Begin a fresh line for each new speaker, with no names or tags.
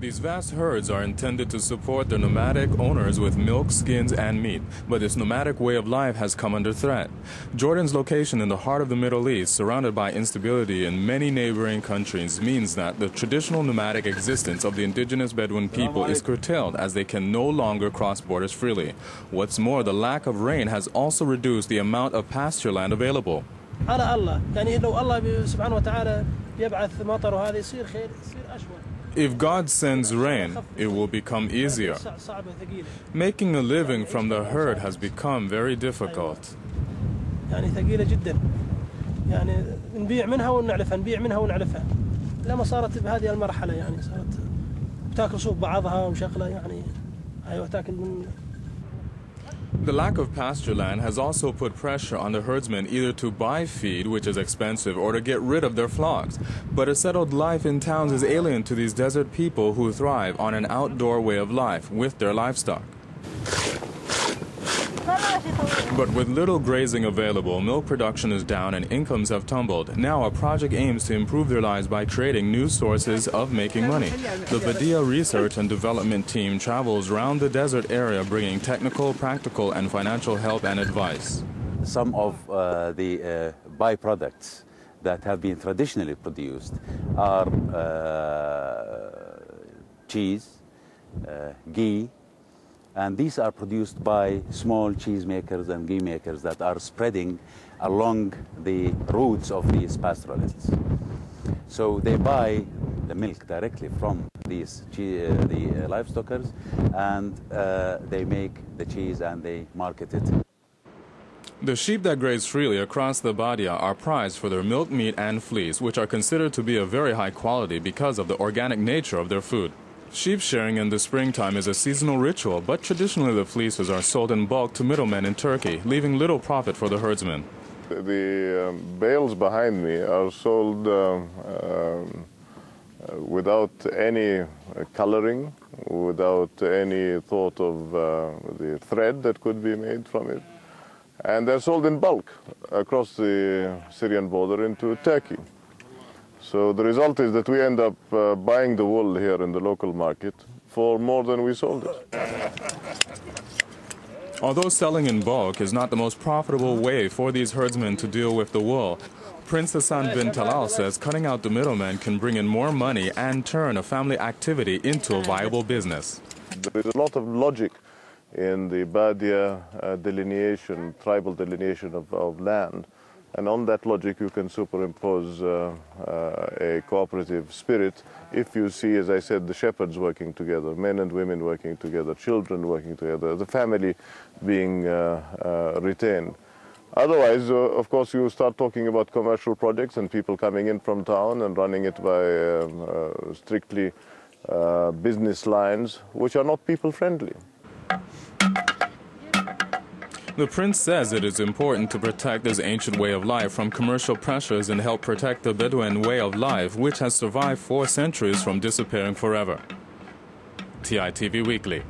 These vast herds are intended to support their nomadic owners with milk, skins, and meat, but this nomadic way of life has come under threat. Jordan's location in the heart of the Middle East, surrounded by instability in many neighboring countries, means that the traditional nomadic existence of the indigenous Bedouin people is curtailed as they can no longer cross borders freely. What's more, the lack of rain has also reduced the amount of pasture land available. If God sends rain, it will become easier. Making a living from the herd has become very difficult. The lack of pasture land has also put pressure on the herdsmen either to buy feed, which is expensive, or to get rid of their flocks. But a settled life in towns is alien to these desert people who thrive on an outdoor way of life with their livestock. But with little grazing available, milk production is down and incomes have tumbled. Now a project aims to improve their lives by creating new sources of making money. The Badia research and development team travels around the desert area bringing technical, practical and financial help and advice.
Some of the byproducts that have been traditionally produced are cheese, ghee, and these are produced by small cheese makers and ghee makers that are spreading along the routes of these pastoralists. So they buy the milk directly from these the livestockers, and they make the cheese and they market it.
The sheep that graze freely across the Badia are prized for their milk, meat and fleece, which are considered to be of very high quality because of the organic nature of their food. Sheep sharing in the springtime is a seasonal ritual, but traditionally the fleeces are sold in bulk to middlemen in Turkey, leaving little profit for the herdsmen.
The bales behind me are sold without any coloring, without any thought of the thread that could be made from it. And they're sold in bulk across the Syrian border into Turkey. So the result is that we end up buying the wool here in the local market for more than we sold it.
Although selling in bulk is not the most profitable way for these herdsmen to deal with the wool, Prince Hassan bin Talal says cutting out the middleman can bring in more money and turn a family activity into a viable business.
There is a lot of logic in the Badia delineation, tribal delineation of land. And on that logic, you can superimpose a cooperative spirit if you see, as I said, the shepherds working together, men and women working together, children working together, the family being retained. Otherwise, of course, you start talking about commercial projects and people coming in from town and running it by strictly business lines, which are not people-friendly.
The prince says it is important to protect this ancient way of life from commercial pressures and help protect the Bedouin way of life, which has survived 4 centuries from disappearing forever. TITV Weekly.